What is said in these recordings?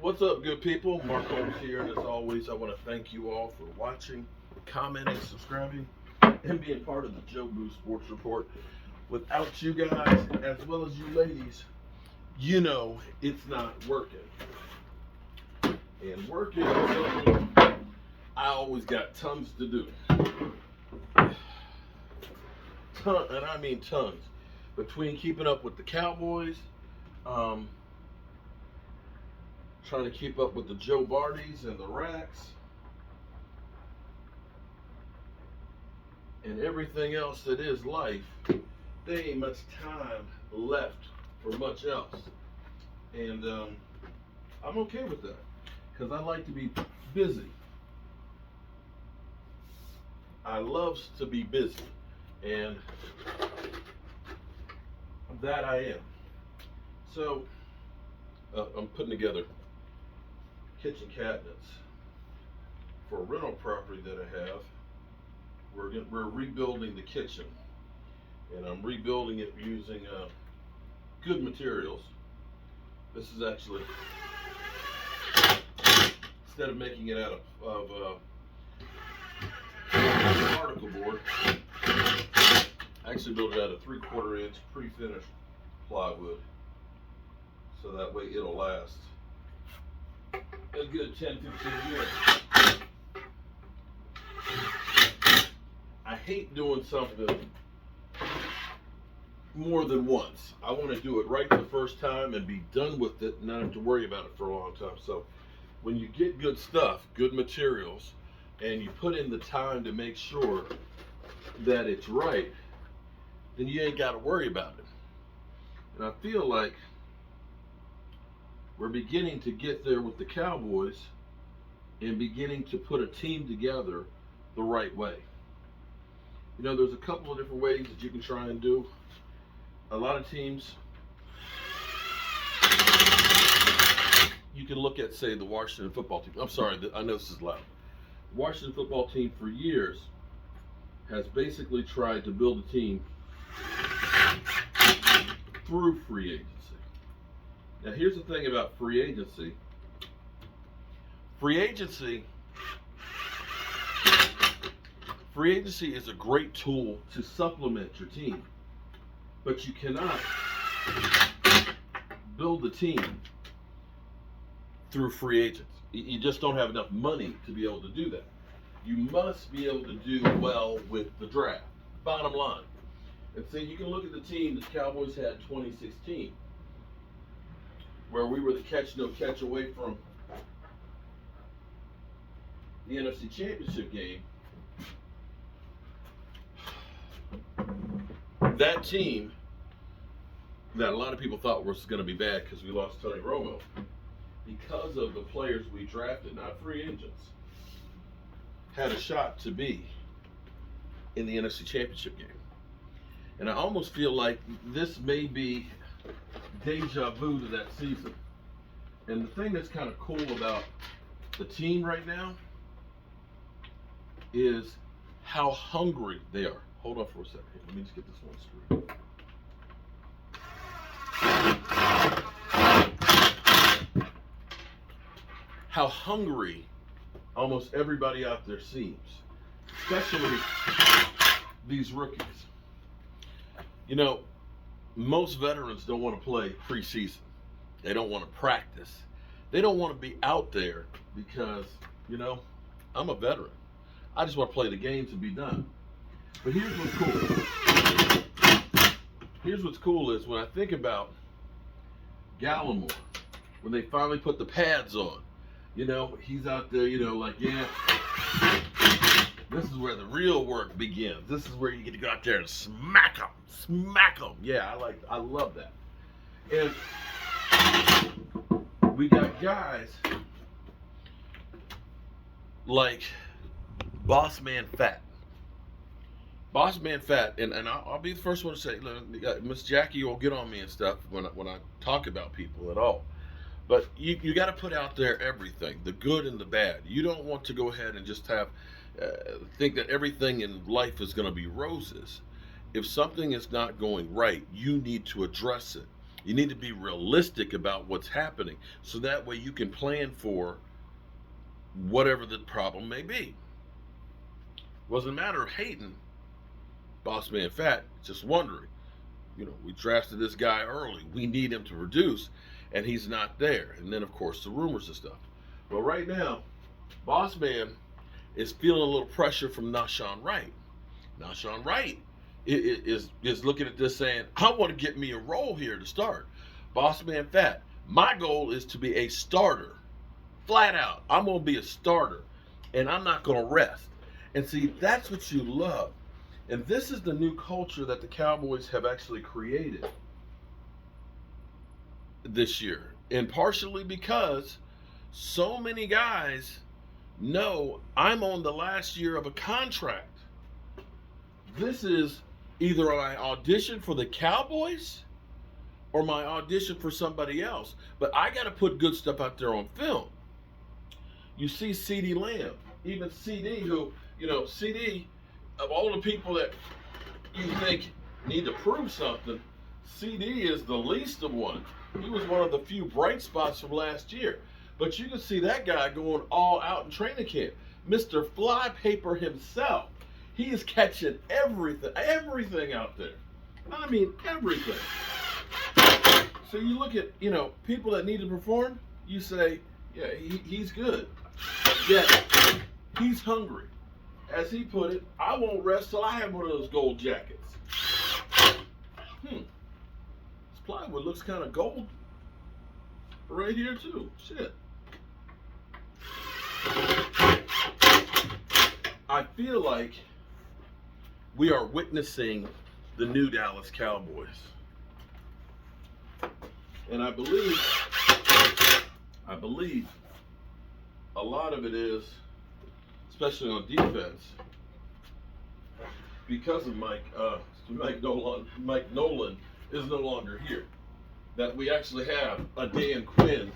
What's up, good people? Mark Holmes here, and as always, I want to thank you all for watching, commenting, subscribing, and being part of the Joe Boo Sports Report. Without you guys, as well as you ladies, you know it's not working. And working is something I always got tons to do. And I mean tons. Between keeping up with the Cowboys, trying to keep up with the Joe Bardys and the Racks, and everything else that is life, there ain't much time left for much else. And I'm okay with that, because I like to be busy. I love to be busy, and that I am. So I'm putting together kitchen cabinets for a rental property that I have. We're rebuilding the kitchen, and I'm rebuilding it using good materials. This is actually, instead of making it out of particle board, I actually built it out of 3/4 inch pre-finished plywood, so that way it'll last a good 10-15 years. I hate doing something more than once. I want to do it right the first time and be done with it and not have to worry about it for a long time. So when you get good stuff, good materials, and you put in the time to make sure that it's right, then you ain't got to worry about it. And I feel like we're beginning to get there with the Cowboys and beginning to put a team together the right way. You know, there's a couple of different ways that you can try and do. A lot of teams, you can look at, say, the Washington football team. I'm sorry, I know this is loud. The Washington football team for years has basically tried to build a team through free agency. Now, here's the thing about free agency. Free agency is a great tool to supplement your team, but you cannot build a team through free agents. You just don't have enough money to be able to do that. You must be able to do well with the draft, bottom line. And see, you can look at the team the Cowboys had in 2016, where we were the catch-no-catch away from the NFC Championship game. That team that a lot of people thought was going to be bad because we lost Tony Romo, because of the players we drafted, not free agents, had a shot to be in the NFC Championship game. And I almost feel like this may be deja vu to that season. And the thing that's kind of cool about the team right now is how hungry they are. Hold on for a second. Let me just get this one straight. How hungry almost everybody out there seems, especially these rookies. You know, most veterans don't want to play preseason. They don't want to practice. They don't want to be out there because, you know, I'm a veteran. I just want to play the games and be done. But here's what's cool. Here's what's cool is when I think about Gallimore, when they finally put the pads on, you know, he's out there, you know, like, yeah, this is where the real work begins. This is where you get to go out there and smack them. Smack them. Yeah, I love that. And we got guys like Bossman Fat. Bossman Fat, and I'll be the first one to say, Miss Jackie will get on me and stuff when I talk about people at all. But you got to put out there everything, the good and the bad. You don't want to go ahead and just have think that everything in life is going to be roses. If something is not going right, you need to address it. You need to be realistic about what's happening so that way you can plan for whatever the problem may be. It wasn't a matter of hating Bossman Fat, just wondering. We drafted this guy early. We need him to produce, and he's not there. And then, of course, the rumors and stuff. Well, right now, Bossman is feeling a little pressure from Nashawn Wright. Nashawn Wright is looking at this saying, I want to get me a role here to start. Bossman Fat, my goal is to be a starter. Flat out. I'm going to be a starter, and I'm not going to rest. And see, that's what you love. And this is the new culture that the Cowboys have actually created this year. And partially because so many guys know I'm on the last year of a contract. This is either my audition for the Cowboys or my audition for somebody else. But I got to put good stuff out there on film. You see CeeDee Lamb, even CD, who, CD, of all the people that you think need to prove something, CD is the least of one. He was one of the few bright spots from last year. But you can see that guy going all out in training camp. Mr. Flypaper himself. He is catching everything out there. I mean, everything. So you look at, people that need to perform, you say, yeah, he's good. Yeah, he's hungry. As he put it, I won't rest till I have one of those gold jackets. This plywood looks kind of gold right here too. Shit. I feel like we are witnessing the new Dallas Cowboys. And I believe a lot of it is, especially on defense, because of Mike Nolan is no longer here. That we actually have a Dan Quinn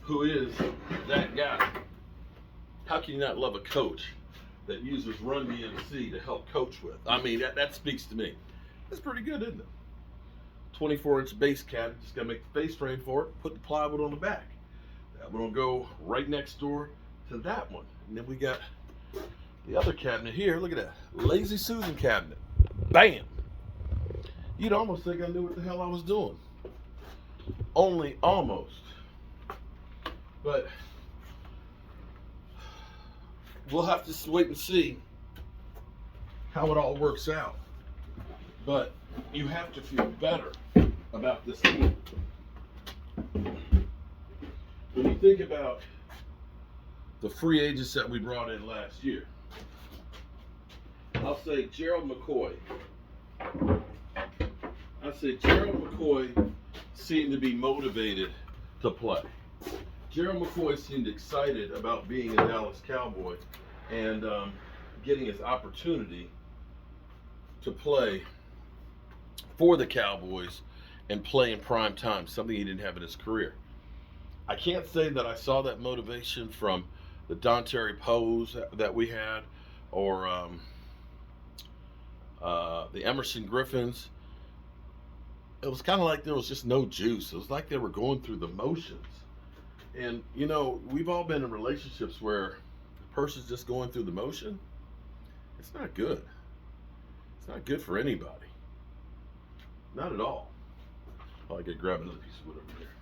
who is that guy. How can you not love a coach that uses Run DMC to help coach with? I mean, that speaks to me. That's pretty good, isn't it? 24-inch base cabinet, just gotta make the face frame for it, put the plywood on the back. That one will go right next door to that one. And then we got the other cabinet here. Look at that. Lazy Susan cabinet. Bam! You'd almost think I knew what the hell I was doing. Only almost. But we'll have to wait and see how it all works out. But you have to feel better about this team. When you think about the free agents that we brought in last year, I'll say Gerald McCoy. Seemed to be motivated to play. Gerald McCoy seemed excited about being a Dallas Cowboy and getting his opportunity to play for the Cowboys and play in prime time, something he didn't have in his career. I can't say that I saw that motivation from the Dontari Poes that we had, or the Emerson Griffins. It was kind of like there was just no juice. It was like they were going through the motions. And, we've all been in relationships where the person's just going through the motion. It's not good. It's not good for anybody. Not at all. Oh, I could grab another piece of wood over here.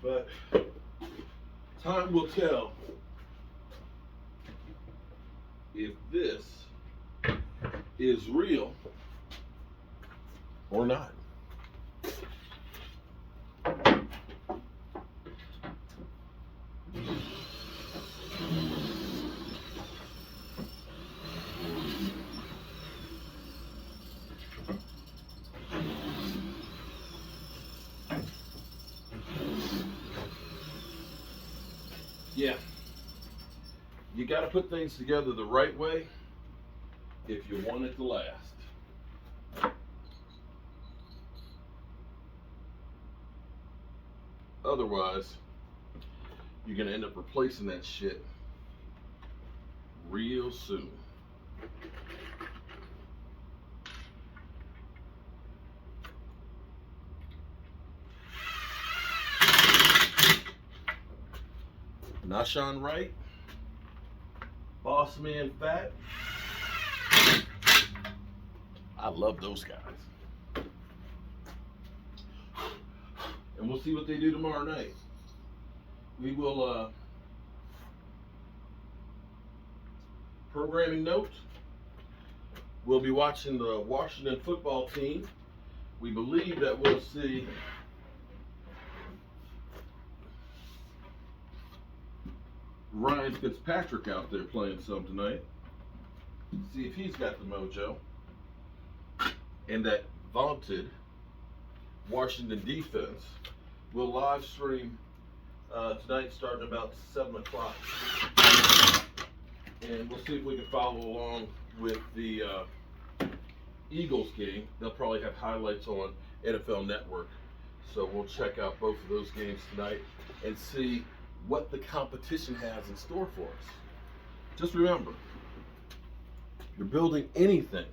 But time will tell if this is real or not. Yeah, you got to put things together the right way if you want it to last. Otherwise, you're going to end up replacing that shit real soon. Nashawn Wright, Bossman Fat. I love those guys. And we'll see what they do tomorrow night. We will, programming note, we'll be watching the Washington football team. We believe that we'll see Ryan Fitzpatrick out there playing some tonight. See if he's got the mojo. And that vaunted Washington defense will live stream tonight starting about 7 o'clock. And we'll see if we can follow along with the Eagles game. They'll probably have highlights on NFL Network. So we'll check out both of those games tonight and see what the competition has in store for us. Just remember, you're building anything,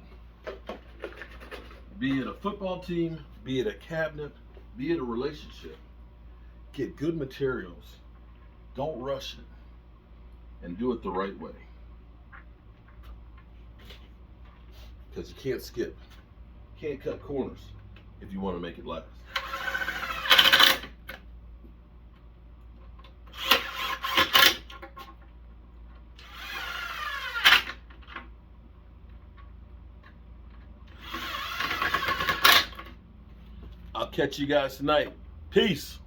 be it a football team, be it a cabinet, be it a relationship. Get good materials, don't rush it, and do it the right way. Because you can't skip, can't cut corners if you want to make it last. I'll catch you guys tonight. Peace.